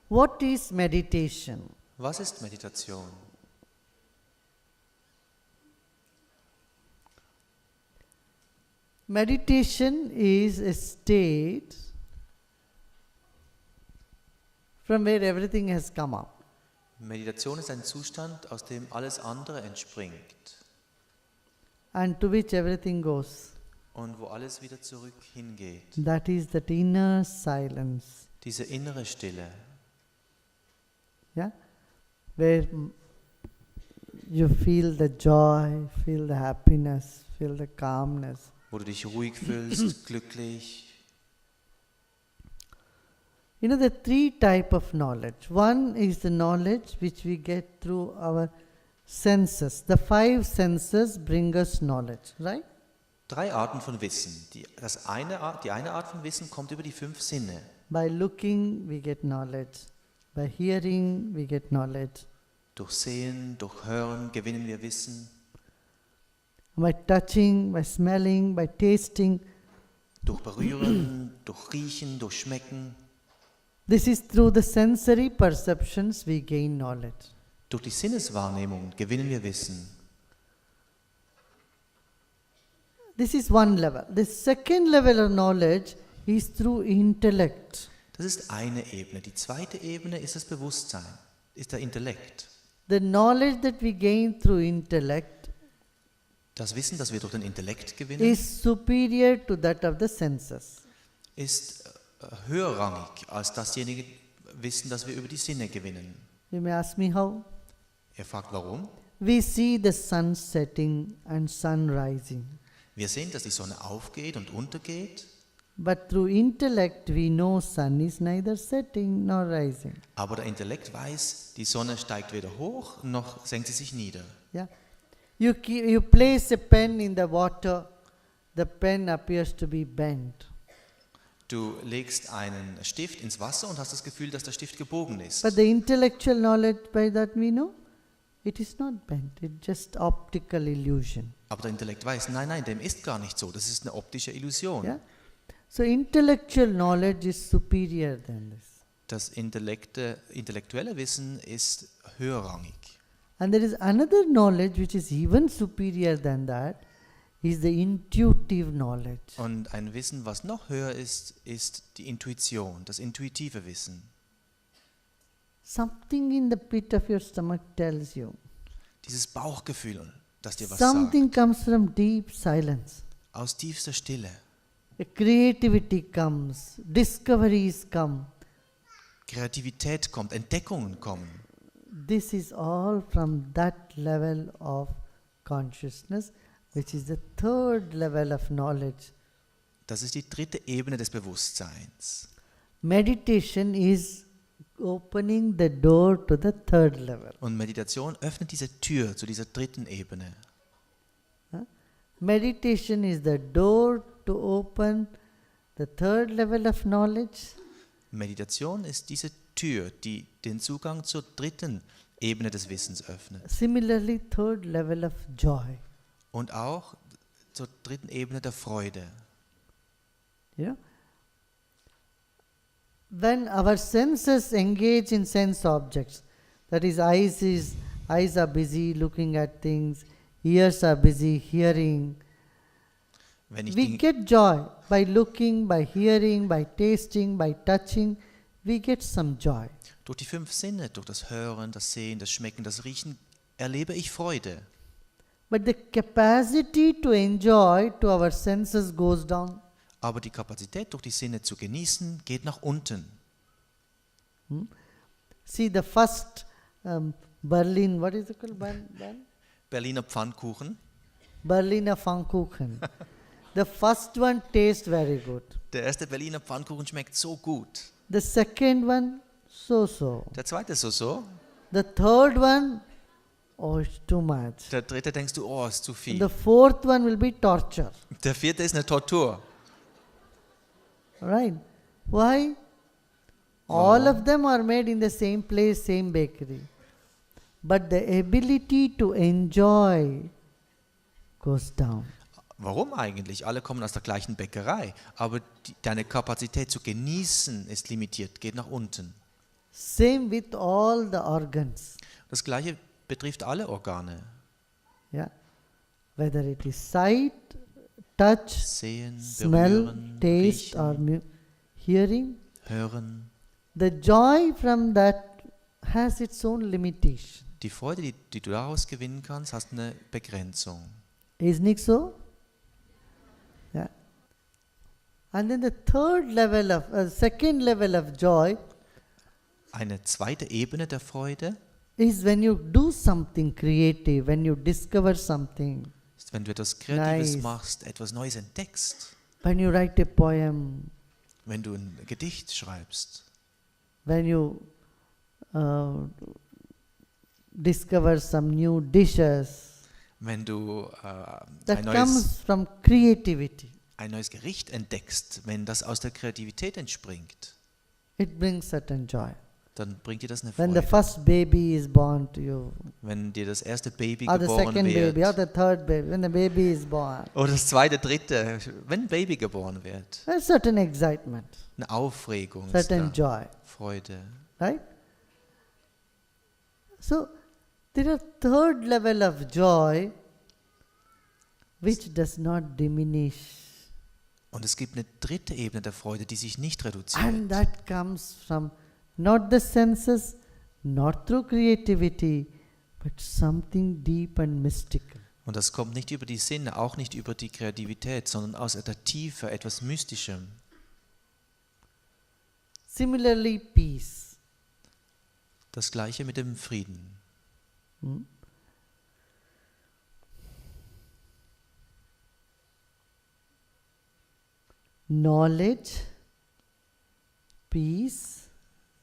What is meditation? Was ist Meditation? Meditation is a state from where everything has come up. Meditation ist ein Zustand, aus dem alles andere entspringt And to which everything goes. und wo alles wieder zurück hingeht. That is that inner silence. Diese innere Stille, Yeah? Where you feel the joy, feel the happiness, feel the calmness. wo du dich ruhig fühlst, glücklich. You know, the three type of knowledge. One is the knowledge which we get through our senses. The 5 senses bring us knowledge, right? 3 Arten von Wissen. Die eine Art von Wissen kommt über die 5 Sinne. By looking, we get knowledge. By hearing, we get knowledge. Durch Sehen, durch Hören gewinnen wir Wissen. By touching, by smelling, by tasting. Durch Berühren, durch Riechen, durch Schmecken. This is through the sensory perceptions we gain knowledge. Durch die Sinneswahrnehmung gewinnen wir Wissen. This is one level. The second level of knowledge is through intellect. Das ist eine Ebene. Die zweite Ebene ist das Bewusstsein, ist der Intellekt. The knowledge that we gain through intellect Das Wissen, das wir durch den Intellekt gewinnen, is superior to that of the senses. ist höherrangig als dasjenige Wissen, das wir über die Sinne gewinnen. You may ask me how? Er fragt, warum? We see the sun setting and sun rising. Wir sehen, dass die Sonne aufgeht und untergeht, But through intellect we know sun is neither setting nor rising. aber der Intellekt weiß, die Sonne steigt weder hoch, noch senkt sie sich nieder. Yeah. You place a pen in the water, the pen appears to be bent. Du legst einen Stift ins Wasser und hast das Gefühl, dass der Stift gebogen ist. But the intellectual knowledge by that we know, it is not bent, it's just optical illusion. Aber der Intellekt weiß, nein, dem ist gar nicht so. Das ist eine optische Illusion. Yeah? So intellectual knowledge is superior than this. Das intellektuelle Wissen ist höherrangig. And there is another knowledge which is even superior than that, is the intuitive knowledge. Und ein Wissen, was noch höher ist, ist die Intuition, das intuitive Wissen. Something in the pit of your stomach tells you. Dieses Bauchgefühl, das dir was Something sagt. comes from deep silence. Aus tiefster Stille. A creativity comes, discoveries come. Kreativität kommt, Entdeckungen kommen. This is all from that level of consciousness, which is the third level of knowledge. Das ist die dritte Ebene des Bewusstseins. Meditation is opening the door to the third level. Und Meditation öffnet diese Tür zu dieser dritten Ebene. Meditation is the door to open the third level of knowledge. Meditation ist diese Tür, die den Zugang zur dritten Ebene des Wissens öffnet. Similarly, third level of joy. Und auch zur dritten Ebene der Freude. You know? When our senses engage in sense objects, that is, eyes are busy looking at things, ears are busy hearing. Wenn ich We get joy by looking, by hearing, by tasting, by touching. We get some joy. durch die 5 Sinne, durch das Hören, das Sehen, das Schmecken, das Riechen, erlebe ich Freude. But the capacity to enjoy to our senses goes down. Aber die Kapazität, durch die Sinne zu genießen, geht nach unten. See the first Berlin, what is it called? Berliner Pfannkuchen. Berliner Pfannkuchen. The first one tastes very good. Der erste Berliner Pfannkuchen schmeckt so gut. The second one, so. Der zweite so. The third one, oh, it's too much. Der dritte denkst du, oh, ist zu And viel. the fourth one will be torture. Der vierte ist eine Tortur. Right? Why? All of them are made in the same place, same bakery. But the ability to enjoy goes down. Warum eigentlich? Alle kommen aus der gleichen Bäckerei, aber deine Kapazität zu genießen ist limitiert, geht nach unten. Same with all the organs. Das Gleiche betrifft alle Organe. Yeah. Whether it is sight, touch, Sehen, smell, berühren, taste or riechen, hearing, hören. the joy from that has its own limitation. Die Freude, die du daraus gewinnen kannst, hast eine Begrenzung. Isn't it so? Yeah. And then the second level of joy Eine zweite Ebene der Freude is when you do something creative, when you discover something, ist, wenn du etwas Kreatives Nice. machst, etwas Neues entdeckst, when you write a poem, wenn du ein Gedicht schreibst, when you discover some new dishes. wenn du That comes from creativity. ein neues Gericht entdeckst, wenn das aus der Kreativität entspringt, It brings certain joy. dann bringt dir das eine When the Freude. first baby is born to you, Wenn dir das erste Baby or the geboren second baby, or wird, the third baby, when the baby is born, oder das zweite, dritte, wenn ein Baby geboren wird, there's certain excitement, eine Aufregung ist certain da, joy, Freude. right? So, there are third level of joy which does not diminish, Und es gibt eine dritte Ebene der Freude, die sich nicht and reduziert. that comes from not the senses, not through creativity, but something deep and mystical. Und das kommt nicht über die Sinne, auch nicht über die Kreativität, sondern aus der Tiefe, etwas Mystischem. Similarly, peace. Das Gleiche mit dem Frieden. Hmm? Knowledge, peace,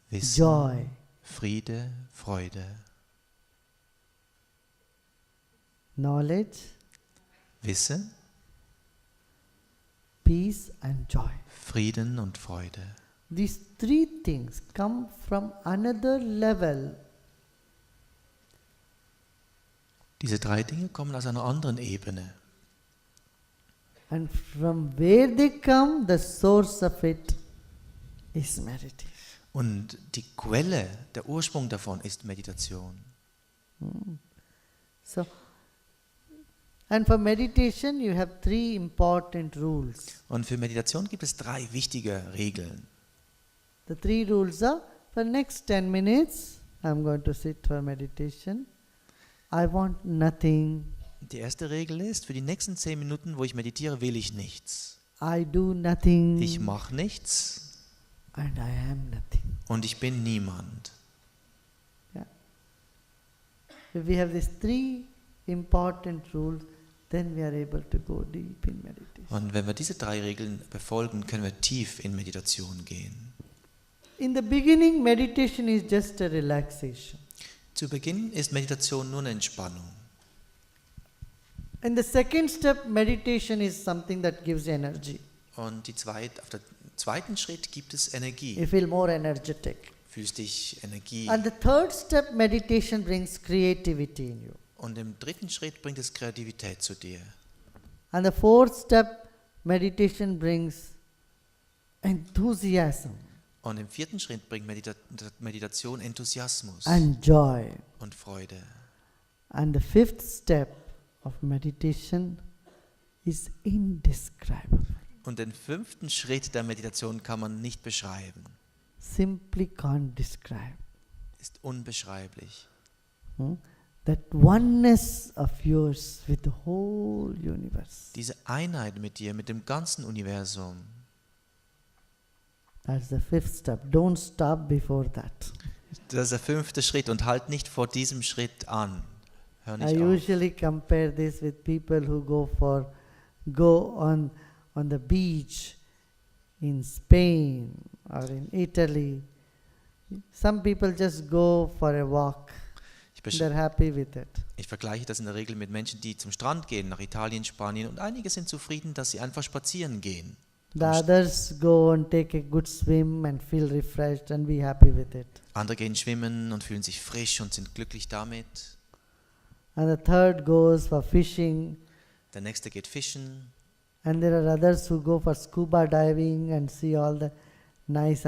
Wissen, joy. Friede, Freude. Knowledge, Wissen, peace and joy. Frieden und Freude. These three things come from another level. Diese drei Dinge kommen aus einer anderen Ebene. And from where they come, the source of it is meditation. Und die Quelle, der Ursprung davon ist Meditation. So, and for meditation, you have three important rules. Und für Meditation gibt es drei wichtige Regeln. The three rules are, for next 10 minutes, I'm going to sit for meditation. I want nothing. Die erste Regel ist, für die nächsten 10 Minuten, wo ich meditiere, will ich nichts. I do nothing. Ich mache nichts And I am nothing. und ich bin niemand. Yeah. If we have these three important rules, then we are able to go deep in meditation. Und wenn wir diese drei Regeln befolgen, können wir tief in Meditation gehen. In the beginning, meditation is just a relaxation. Zu Beginn ist Meditation nur eine Entspannung. In the second step, meditation is something that gives energy. Und auf der zweiten Schritt gibt es Energie. You feel more energetic. Fühlst dich Energie. And the third step, meditation brings creativity in you. Und im dritten Schritt bringt es Kreativität zu dir. And the fourth step, meditation brings enthusiasm Und im vierten Schritt bringt Meditation Enthusiasmus and joy. und Freude. And the fifth step of meditation is indescribable. Und den fünften Schritt der Meditation kann man nicht beschreiben. Simply can't describe. Ist unbeschreiblich. That oneness of yours with the whole universe. Diese Einheit mit dir, mit dem ganzen Universum. That's the fifth step. Don't stop before that. Das ist der fünfte Schritt und halt nicht vor diesem Schritt an. Hör I nicht auf. usually compare this with people who go on the beach in Spain or in Italy. Some people just go for a walk. They're happy with it. Ich vergleiche das in der Regel mit Menschen, die zum Strand gehen, nach Italien, Spanien, und einige sind zufrieden, dass sie einfach spazieren gehen. The others go and take a good swim and feel refreshed and be happy with it. Andere gehen schwimmen und fühlen sich frisch und sind glücklich damit. And the third goes for fishing. Der nächste geht fischen. And there are others who go for scuba diving and see all the nice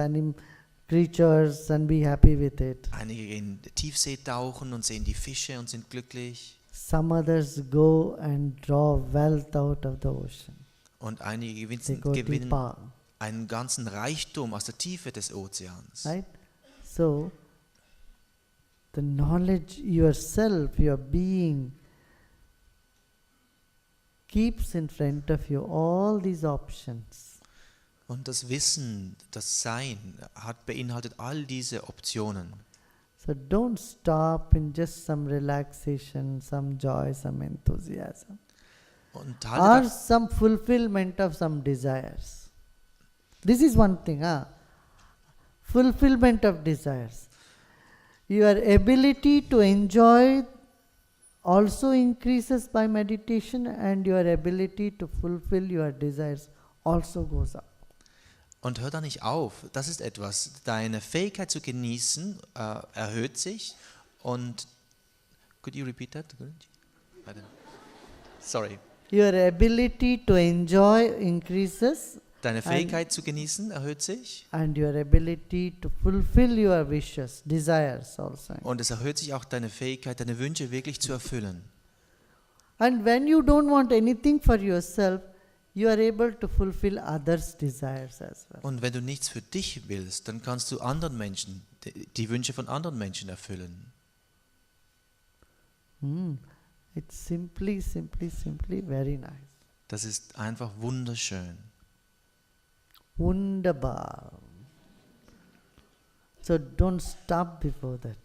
creatures and be happy with it. Einige gehen Tiefsee tauchen und sehen die Fische und sind glücklich. Some others go and draw wealth out of the ocean. Und einige They go gewinnen deeper, einen ganzen Reichtum aus der Tiefe des Ozeans. right? So, the knowledge yourself, your being, keeps in front of you all these options. Und das Wissen, das Sein, beinhaltet all diese Optionen. So don't stop in just some relaxation, some joy, some enthusiasm, Und or halte some fulfillment of some desires. This is one thing, fulfillment of desires. Your ability to enjoy also increases by meditation, and your ability to fulfill your desires also goes up. Und hör da nicht auf. Das ist etwas. Deine Fähigkeit zu genießen erhöht sich. Und could you repeat that? Sorry. Your ability to enjoy increases, Deine Fähigkeit zu genießen erhöht sich. and your ability to fulfill your wishes, desires also. Und es erhöht sich auch deine Fähigkeit, deine Wünsche wirklich zu erfüllen. And when you don't want anything for yourself, you are able to fulfill others' desires as well. Und wenn du nichts für dich willst, dann kannst du anderen Menschen, die Wünsche von anderen Menschen erfüllen. It's simply very nice. Das ist einfach wunderschön. Wunderbar. So don't stop before that.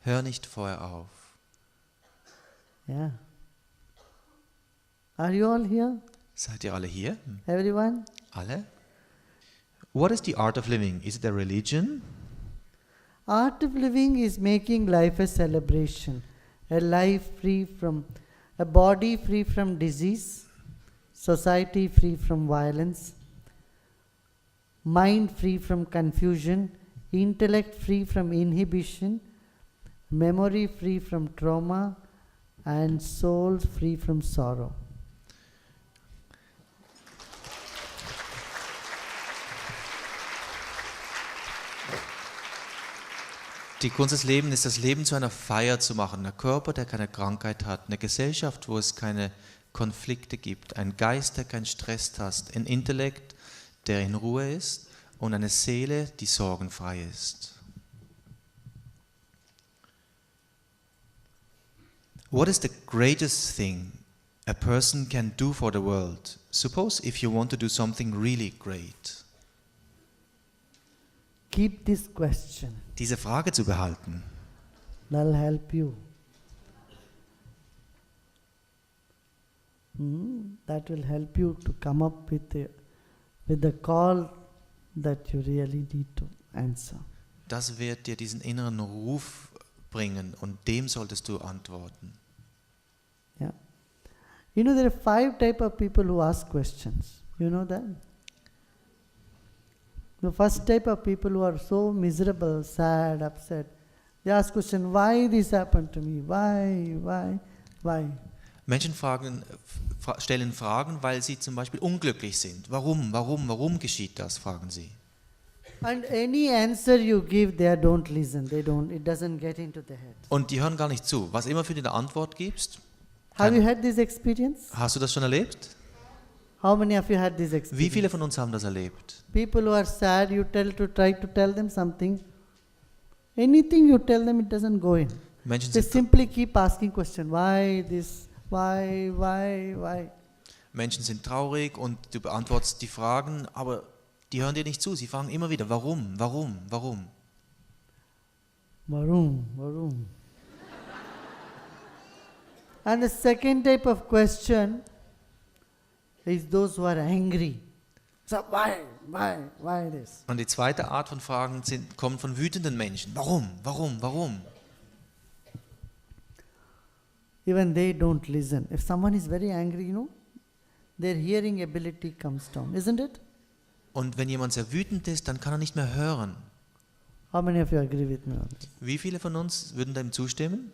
Hör nicht vorher auf. Yeah. Are you all here? Seid ihr alle hier? Everyone? Alle? What is the art of living? Is it a religion? Art of living is making life a celebration, a life free from, a body free from disease, society free from violence, mind free from confusion, intellect free from inhibition, memory free from trauma, and soul free from sorrow. Die Kunst des Lebens ist, das Leben zu einer Feier zu machen. Ein Körper, der keine Krankheit hat. Eine Gesellschaft, wo es keine Konflikte gibt. Ein Geist, der keinen Stress hat. Ein Intellekt, der in Ruhe ist. Und eine Seele, die sorgenfrei ist. What is the greatest thing a person can do for the world? Suppose if you want to do something really great. Keep this question. Diese Frage zu behalten. That'll help you. That will help you to come up with the call that you really need to answer. Das wird dir diesen inneren Ruf bringen und dem solltest du antworten. Yeah. You know there are 5 types of people who ask questions. You know that? The first type of people who are so miserable, sad, upset, they ask question, why this happened to me? Why? Menschen stellen Fragen, weil sie zum Beispiel unglücklich sind. Warum geschieht das, fragen sie. And any answer you give, they don't listen. It doesn't get into their head. Und die hören gar nicht zu. Was immer für die eine Antwort gibst. Have you had this experience? Hast du das schon erlebt? How many of you had this experience? Wie viele von uns haben das erlebt? People who are sad, you try to tell them something. Anything you tell them, it doesn't go in. Menschen They sind, simply keep asking question. Why this? Why? Menschen sind traurig und du beantwortest die Fragen, aber die hören dir nicht zu. Sie fragen immer wieder, warum? Warum? And the second type of question is those who are angry. So why this? Und die zweite Art von Fragen kommen von wütenden Menschen. Warum? Even they don't listen. If someone is very angry, their hearing ability comes down, isn't it? Und wenn jemand sehr wütend ist, dann kann er nicht mehr hören. How many of you agree with me on this? Wie viele von uns würden dem zustimmen?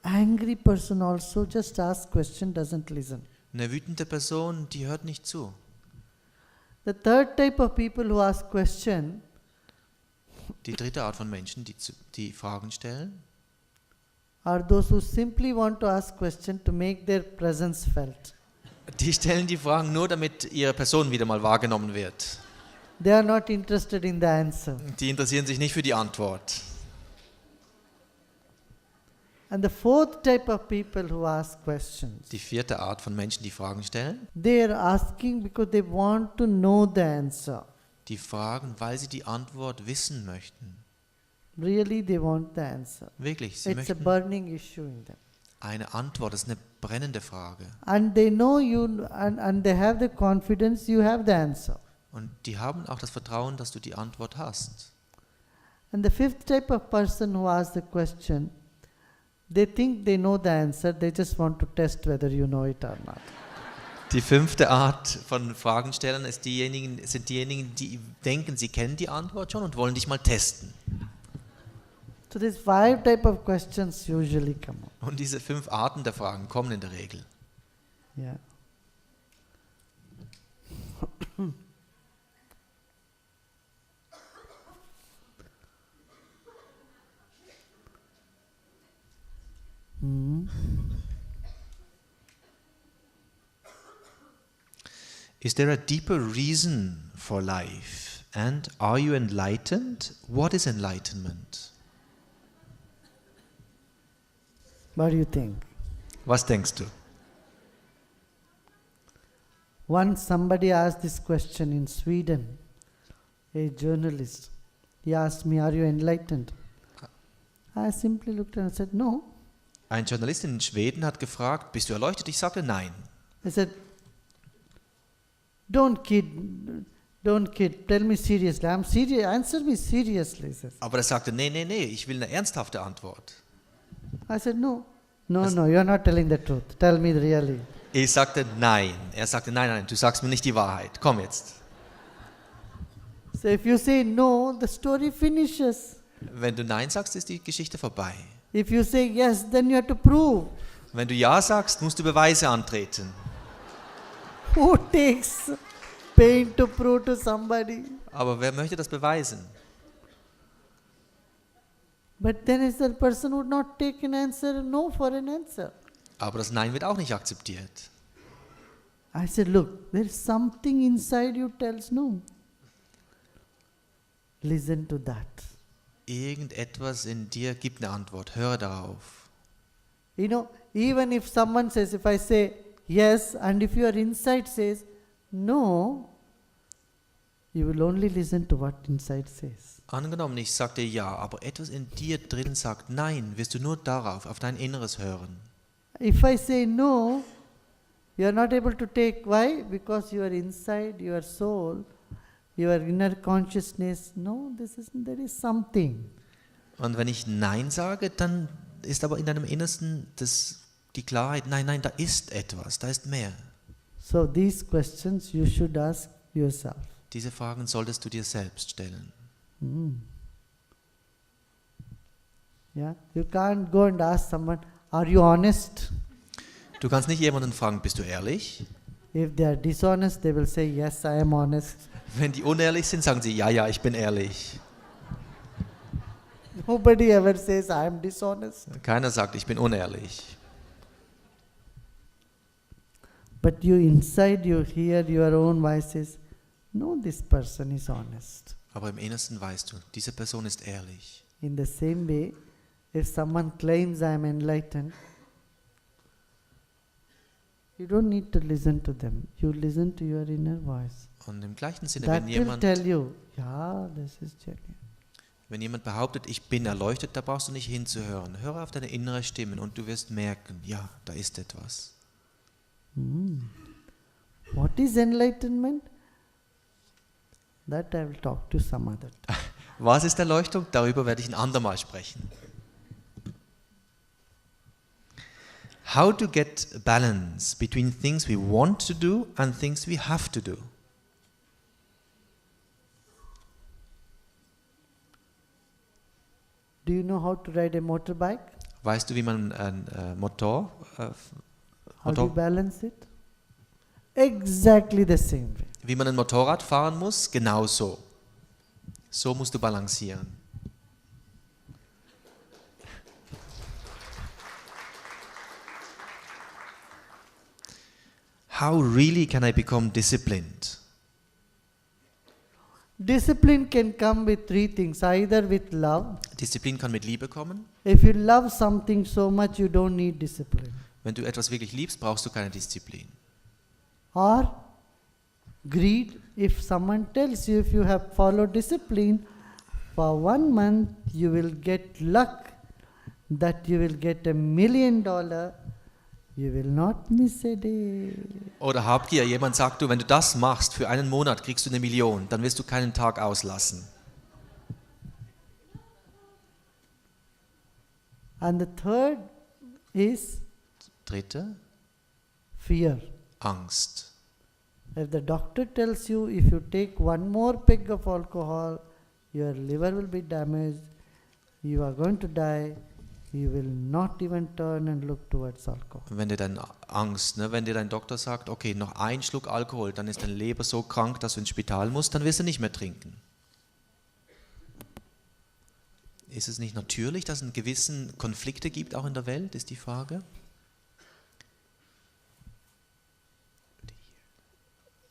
Angry person also just asks question, doesn't listen. Eine wütende Person, die hört nicht zu. The third type of people who ask question, Die dritte Art von Menschen, die Fragen stellen, are those who simply want to ask questions to make their presence felt. die stellen die Fragen nur, damit ihre Person wieder mal wahrgenommen wird. They are not interested in the answer. Die interessieren sich nicht für die Antwort. And the fourth type of people who ask questions, Die vierte Art von Menschen, die Fragen stellen, they are asking because they want to know the answer. die fragen, weil sie die Antwort wissen möchten. Really, they want the answer. Wirklich, sie It's a möchten burning issue in them. eine Antwort, das ist eine brennende Frage. And they know you, and they have the confidence you have the answer. Und die haben auch das Vertrauen, dass du die Antwort hast. And the fifth type of person who asks the question, they think they know the answer, they just want to test whether you know it or not. Die fünfte Art von Fragenstellern sind diejenigen, die denken, sie kennen die Antwort schon und wollen dich mal testen. So these five type of questions usually come up. Und diese 5 Arten der Fragen kommen in der Regel. Yeah. Is there a deeper reason for life? And are you enlightened? What is enlightenment? What do you think? Was denkst du? Once somebody asked this question in Sweden, a journalist. He asked me, are you enlightened? I simply looked and said, no. Ein Journalist in Schweden hat gefragt, bist du erleuchtet? Ich sagte nein. I said, don't kid, tell me seriously. I'm serious, answer me seriously, he says. Aber er sagte, nee, ich will eine ernsthafte Antwort. I said, no, you're not telling the truth. Tell me really. Ich sagte nein. Er sagte, nein, du sagst mir nicht die Wahrheit. Komm jetzt. So if you say no, the story finishes. Wenn du nein sagst, ist die Geschichte vorbei. If you say yes, then you have to prove. Wenn du ja sagst, musst du Beweise antreten. Who takes pain to prove to somebody? Aber wer möchte das beweisen? But then is the person would not take an answer, no for an answer. Aber das Nein wird auch nicht akzeptiert. I said, look, there is something inside you tells no. Listen to that. Irgendetwas in dir gibt eine Antwort. Höre darauf. You know, even if someone says, if I say yes, and if your inside says no, you will only listen to what inside says. Angenommen, ich sage dir ja, aber etwas in dir drin sagt nein, wirst du nur darauf, auf dein Inneres hören. If I say no, you are not able to take. Why? Because your inside, your soul, your inner consciousness, no, there is something. Und wenn ich Nein sage, dann ist aber in deinem Innersten die Klarheit, nein, da ist etwas, da ist mehr. So these questions you should ask yourself. Diese Fragen solltest du dir selbst stellen. Yeah, you can't go and ask someone, are you honest? Du kannst nicht jemanden fragen, bist du ehrlich? If they are dishonest, they will say, yes, I am honest. Wenn die unehrlich sind, sagen sie, ja, ich bin ehrlich. Nobody ever says, I am dishonest. Keiner sagt, ich bin unehrlich. But you inside, you hear your own voices, no, this person is honest. Aber im Innersten weißt du, diese Person ist ehrlich. In the same way, if someone claims I am enlightened, you don't need to listen to them. You listen to your inner voice. Und im gleichen Sinne, That will tell you, yeah, this is genuine. Wenn jemand behauptet, ich bin erleuchtet, da brauchst du nicht hinzuhören. Höre auf deine innere Stimme und du wirst merken, ja, da ist etwas. What is enlightenment? That I will talk to some other time. Was ist Erleuchtung? Darüber werde ich ein andermal sprechen. How to get balance between things we want to do and things we have to do. Do you know how to ride a motorbike? Weißt du, wie man ein Motor How do you balance it? Exactly the same way. wie man ein Motorrad fahren muss? Genauso. So musst du balancieren. How really can I become disciplined? Discipline can come with three things, either with love. Disziplin kann mit Liebe kommen. If you love something so much, you don't need discipline. Wenn du etwas wirklich liebst, brauchst du keine Disziplin. Or greed, if someone tells you if you have followed discipline, for 1 month you will get luck that you will get $1 million, you will not miss a day. Oder Habgier, jemand sagt, du, wenn du das machst, für einen Monat kriegst du 1 Million, dann wirst du keinen Tag auslassen. And the third is Dritte, fear. Angst. If the doctor tells you if you take 1 more peg of alcohol, your liver will be damaged, you are going to die, you will not even turn and look towards alcohol. Wenn dir dein Angst, ne, wenn dir dein Doktor sagt, okay, noch ein Schluck Alkohol, dann ist deine Leber so krank, dass du ins Spital musst, dann wirst du nicht mehr trinken. Ist es nicht natürlich, dass es gewissen Konflikte gibt, auch in der Welt, ist die Frage?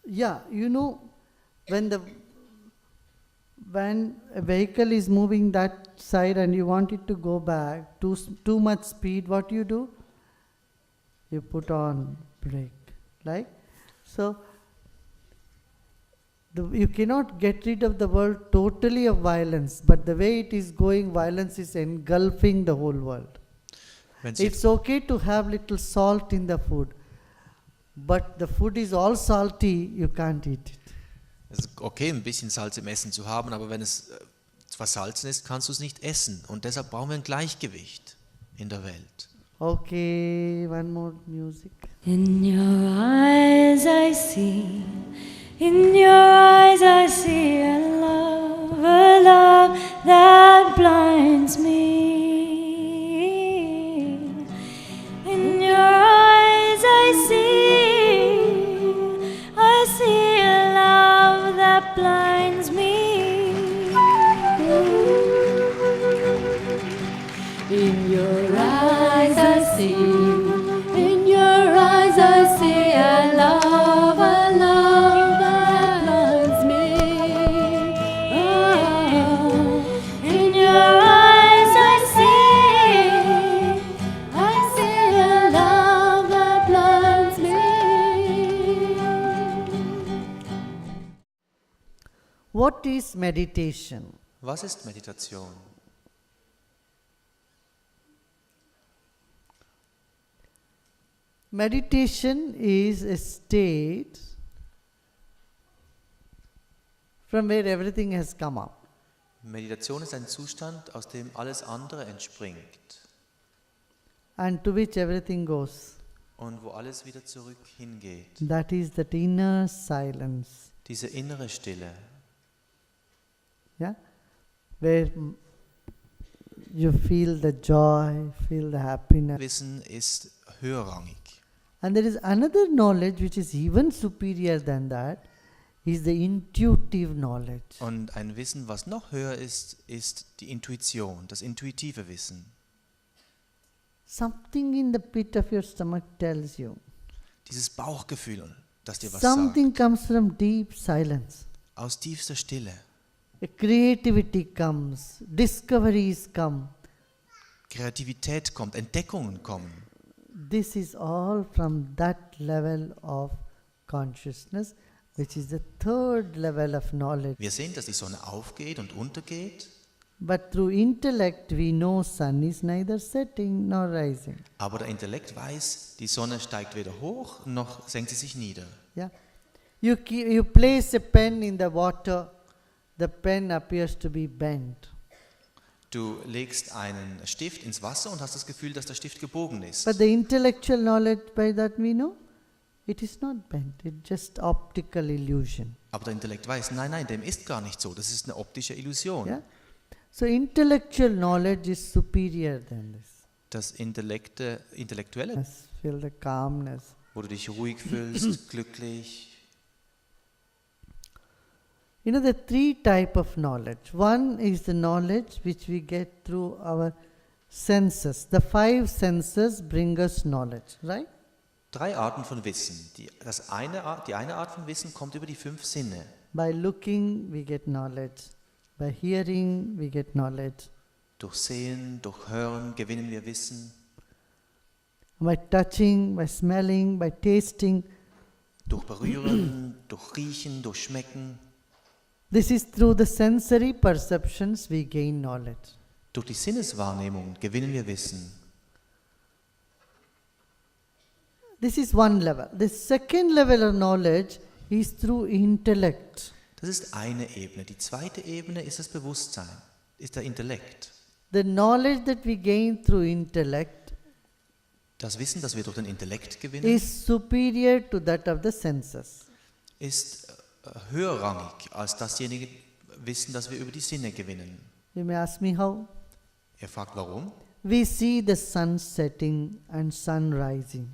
Yeah, you know, when a vehicle is moving that side and you want it to go back, too much speed, what do? You put on brake, right? So, you cannot get rid of the world totally of violence, but the way it is going, violence is engulfing the whole world. It's okay to have little salt in the food, but the food is all salty, you can't eat it. Es ist okay, ein bisschen Salz im Essen zu haben, aber wenn es versalzen ist, kannst du es nicht essen. Und deshalb brauchen wir ein Gleichgewicht in der Welt. Okay, one more music. In your eyes I see, in your eyes I see a love that blinds me. In your eyes I see a love that blinds me. In your eyes I see, in your eyes I see a love that blinds me. Oh, in your eyes I see a love that blinds me. What is meditation? Was ist Meditation? Meditation is a state from where everything has come up. Meditation ist ein Zustand, aus dem alles andere entspringt And to which everything goes. und wo alles wieder zurück hingeht. That is that inner silence. Diese innere Stille, Yeah? Where you feel the joy, feel the happiness. Wissen ist höherrangig. And there is another knowledge which is even superior than that, is the intuitive knowledge. Und ein Wissen, was noch höher ist, ist die Intuition, das intuitive Wissen. Something in the pit of your stomach tells you. Dieses Bauchgefühl, das dir was Something sagt. comes from deep silence. Aus tiefster Stille. A creativity comes, discoveries come. Kreativität kommt, Entdeckungen kommen. This is all from that level of consciousness, which is the third level of knowledge. Wir sehen, dass die Sonne aufgeht und untergeht, But through intellect we know sun is neither setting nor rising. aber der Intellekt weiß, die Sonne steigt weder hoch, noch senkt sie sich nieder. Yeah? You place a pen in the water, the pen appears to be bent. Du legst einen Stift ins Wasser und hast das Gefühl, dass der Stift gebogen ist. But the intellectual knowledge by that we know, it is not bent, it's just optical illusion. Aber der Intellekt weiß, nein, dem ist gar nicht so. Das ist eine optische Illusion. Yeah? So intellectual knowledge is superior than this. Das Intellektuelle, Yes, feel the calmness. wo du dich ruhig fühlst, glücklich. You know, the three type of knowledge. One is the knowledge which we get through our senses. The five senses bring us knowledge, right? 3 Arten von Wissen. Die eine Art von Wissen kommt über die 5 Sinne. By looking, we get knowledge. By hearing, we get knowledge. Durch Sehen, durch Hören gewinnen wir Wissen. By touching, by smelling, by tasting. Durch Berühren, durch Riechen, durch Schmecken. This is through the sensory perceptions we gain knowledge. Durch die Sinneswahrnehmung gewinnen wir Wissen. This is one level. The second level of knowledge is through intellect. Das ist eine Ebene. Die zweite Ebene ist das Bewusstsein, ist der Intellekt. The knowledge that we gain through intellect Das Wissen, das wir durch den Intellekt gewinnen, is superior to that of the senses. ist höherrangig als dasjenige Wissen, das wir über die Sinne gewinnen. You may ask me how? Er fragt, warum? We see the sun setting and sun rising.